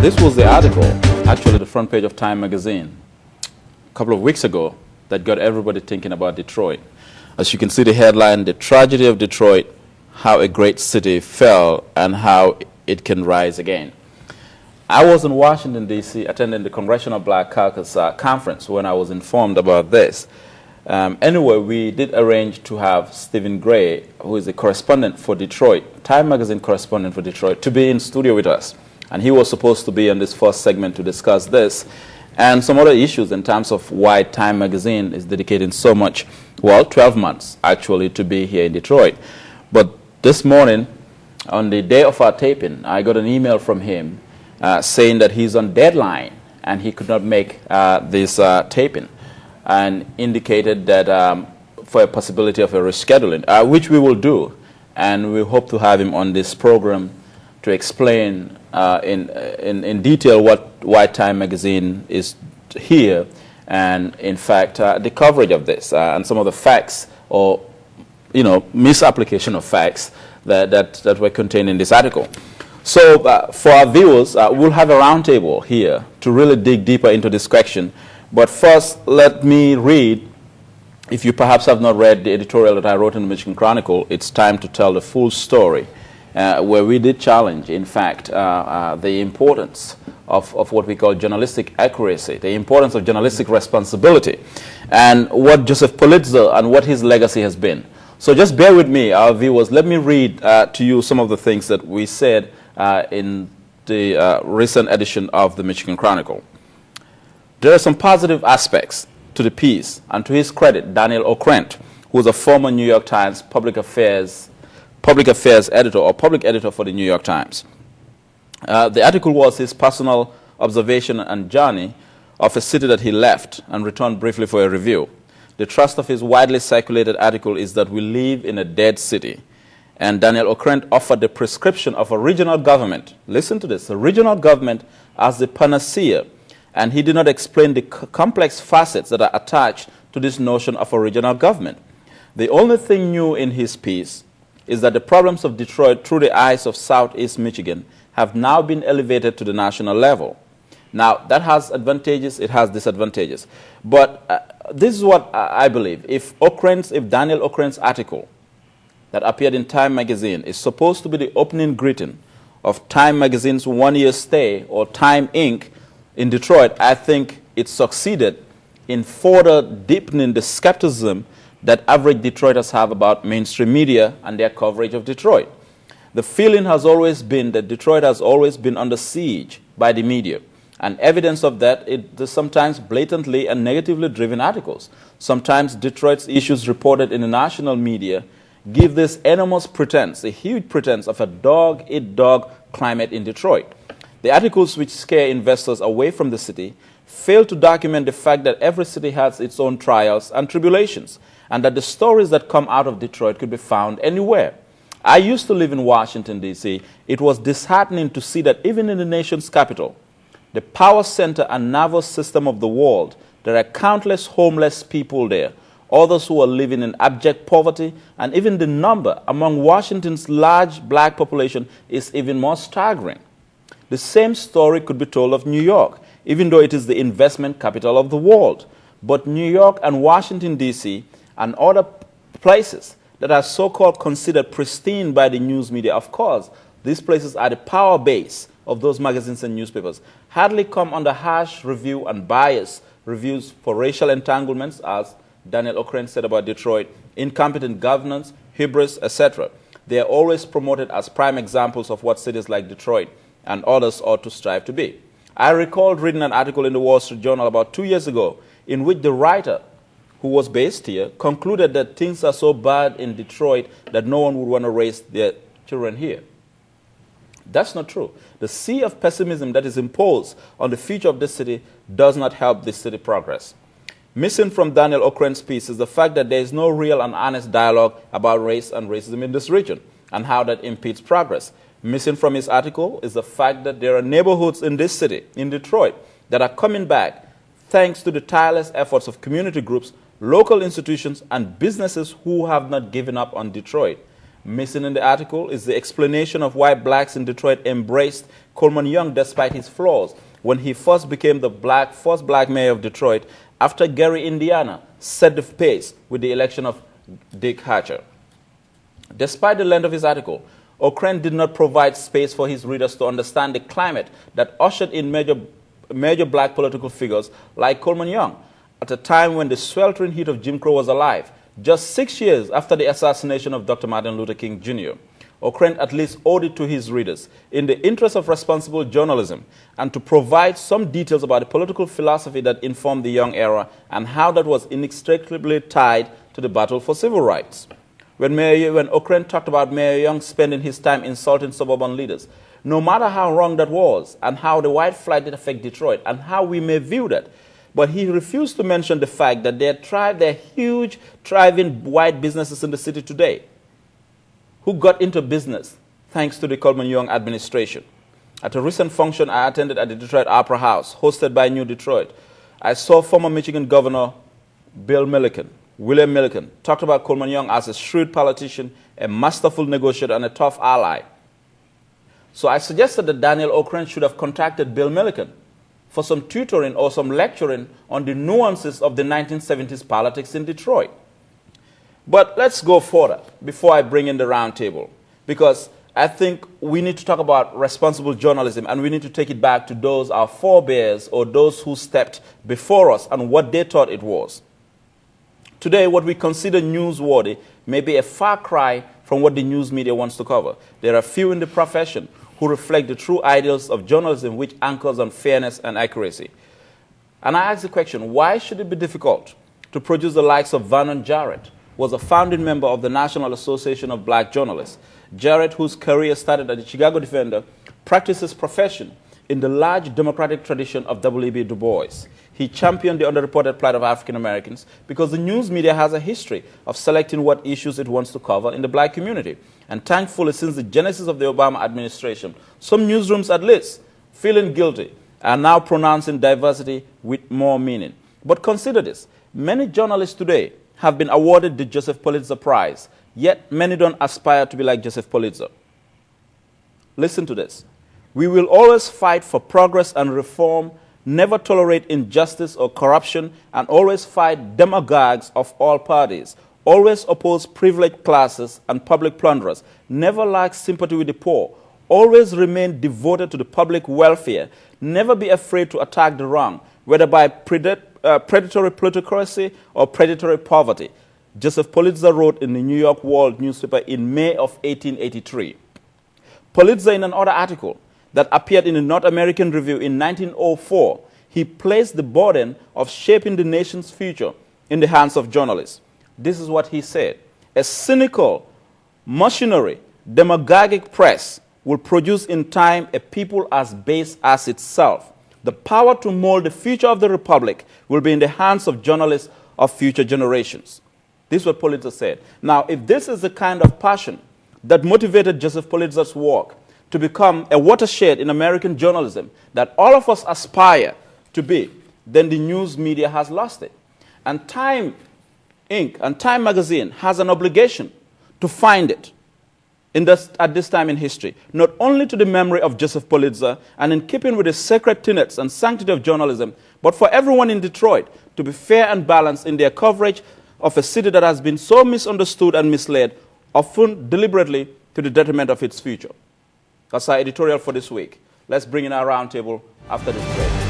This was the article, actually the front page of Time magazine, a couple of weeks ago, that got everybody thinking about Detroit. As you can see the headline, The Tragedy of Detroit, How a Great City Fell and How It Can Rise Again. I was in Washington, D.C., attending the Congressional Black Caucus conference when I was informed about this. Anyway, we did arrange to have Stephen Gray, who is a correspondent for Detroit, Time magazine correspondent for Detroit, to be in studio with us. And he was supposed to be in this first segment to discuss this and some other issues in terms of why Time magazine is dedicating so much, well, 12 months actually, to be here in Detroit. But this morning, on the day of our taping, I got an email from him saying that he's on deadline and he could not make this taping, and indicated that for a possibility of a rescheduling, which we will do, and we hope to have him on this program to explain in detail why Time magazine is here, and in fact the coverage of this and some of the facts or misapplication of facts that were contained in this article. So for our viewers, we'll have a roundtable here to really dig deeper into this question. But first, let me read, if you perhaps have not read the editorial that I wrote in the Michigan Chronicle, It's Time to Tell the Full Story, where we did challenge, in fact, the importance of what we call journalistic accuracy, the importance of journalistic responsibility, and what Joseph Pulitzer and what his legacy has been. So just bear with me, our viewers. Let me read to you some of the things that we said in the recent edition of the Michigan Chronicle. There are some positive aspects to the piece, and to his credit, Daniel Okrent, who is a former New York Times public affairs editor or public editor for the New York Times. The article was his personal observation and journey of a city that he left and returned briefly for a review. The thrust of his widely circulated article is that we live in a dead city, and Daniel Okrent offered the prescription of a regional government. Listen to this, a regional government as the panacea, and he did not explain the complex facets that are attached to this notion of a regional government. The only thing new in his piece is that the problems of Detroit through the eyes of Southeast Michigan have now been elevated to the national level. Now, that has advantages, it has disadvantages. But this is what I believe. If Daniel Okrent's article that appeared in Time magazine is supposed to be the opening greeting of Time magazine's one-year stay, or Time Inc., in Detroit, I think it succeeded in further deepening the skepticism that average Detroiters have about mainstream media and their coverage of Detroit. The feeling has always been that Detroit has always been under siege by the media. And evidence of that is sometimes blatantly and negatively driven articles. Sometimes Detroit's issues reported in the national media give this enormous pretense, a huge pretense of a dog-eat-dog climate in Detroit. The articles which scare investors away from the city fail to document the fact that every city has its own trials and tribulations, and that the stories that come out of Detroit could be found anywhere. I used to live in Washington, D.C. It was disheartening to see that even in the nation's capital, the power center and nervous system of the world, there are countless homeless people there, others who are living in abject poverty, and even the number among Washington's large black population is even more staggering. The same story could be told of New York, even though it is the investment capital of the world. But New York and Washington, D.C., and other places that are so-called considered pristine by the news media, of course, these places are the power base of those magazines and newspapers, hardly come under harsh review and bias reviews for racial entanglements, as Daniel Okrent said about Detroit, incompetent governance, hubris, etc. They are always promoted as prime examples of what cities like Detroit and others ought to strive to be. I recalled reading an article in the Wall Street Journal about 2 years ago in which the writer, who was based here, concluded that things are so bad in Detroit that no one would want to raise their children here. That's not true. The sea of pessimism that is imposed on the future of this city does not help this city progress. Missing from Daniel Okrent's piece is the fact that there is no real and honest dialogue about race and racism in this region and how that impedes progress. Missing from his article is the fact that there are neighborhoods in this city, in Detroit, that are coming back thanks to the tireless efforts of community groups, local institutions, and businesses who have not given up on Detroit. Missing in the article is the explanation of why blacks in Detroit embraced Coleman Young despite his flaws when he first became the first black mayor of Detroit after Gary Indiana set the pace with the election of Dick Hatcher. Despite the length of his article, Ockrent did not provide space for his readers to understand the climate that ushered in major black political figures like Coleman Young at a time when the sweltering heat of Jim Crow was alive, just 6 years after the assassination of Dr. Martin Luther King Jr. Ockrent at least owed it to his readers, in the interest of responsible journalism, and to provide some details about the political philosophy that informed the Young era and how that was inextricably tied to the battle for civil rights. When Ockrent talked about Mayor Young spending his time insulting suburban leaders, no matter how wrong that was and how the white flight did affect Detroit and how we may view that, but he refused to mention the fact that there are huge, thriving white businesses in the city today who got into business thanks to the Coleman Young administration. At a recent function I attended at the Detroit Opera House, hosted by New Detroit, I saw former Michigan Governor William Milliken, talked about Coleman Young as a shrewd politician, a masterful negotiator, and a tough ally. So I suggested that Daniel Ockrent should have contacted Bill Milliken for some tutoring or some lecturing on the nuances of the 1970s politics in Detroit. But let's go further before I bring in the roundtable, because I think we need to talk about responsible journalism, and we need to take it back to those our forebears or those who stepped before us and what they thought it was. Today, what we consider newsworthy may be a far cry from what the news media wants to cover. There are few in the profession who reflect the true ideals of journalism, which anchors on fairness and accuracy. And I ask the question, why should it be difficult to produce the likes of Vernon Jarrett, who was a founding member of the National Association of Black Journalists? Jarrett, whose career started at the Chicago Defender, practiced his profession in the large democratic tradition of W.E.B. Du Bois. He championed the underreported plight of African Americans because the news media has a history of selecting what issues it wants to cover in the black community. And thankfully, since the genesis of the Obama administration, some newsrooms at least, feeling guilty, are now pronouncing diversity with more meaning. But consider this. Many journalists today have been awarded the Joseph Pulitzer Prize, yet many don't aspire to be like Joseph Pulitzer. Listen to this. We will always fight for progress and reform, never tolerate injustice or corruption, and always fight demagogues of all parties, always oppose privileged classes and public plunderers, never lack sympathy with the poor, always remain devoted to the public welfare, never be afraid to attack the wrong, whether by predatory plutocracy or predatory poverty. Joseph Pulitzer wrote in the New York World newspaper in May of 1883. Pulitzer, in another article that appeared in the North American Review in 1904, he placed the burden of shaping the nation's future in the hands of journalists. This is what he said. A cynical, mercenary, demagogic press will produce in time a people as base as itself. The power to mold the future of the republic will be in the hands of journalists of future generations. This is what Pulitzer said. Now, if this is the kind of passion that motivated Joseph Pulitzer's work to become a watershed in American journalism that all of us aspire to be, then the news media has lost it. And Time Inc. and Time Magazine has an obligation to find it at this time in history, not only to the memory of Joseph Pulitzer and in keeping with the sacred tenets and sanctity of journalism, but for everyone in Detroit to be fair and balanced in their coverage of a city that has been so misunderstood and misled, often deliberately to the detriment of its future. That's our editorial for this week. Let's bring in our roundtable after this break.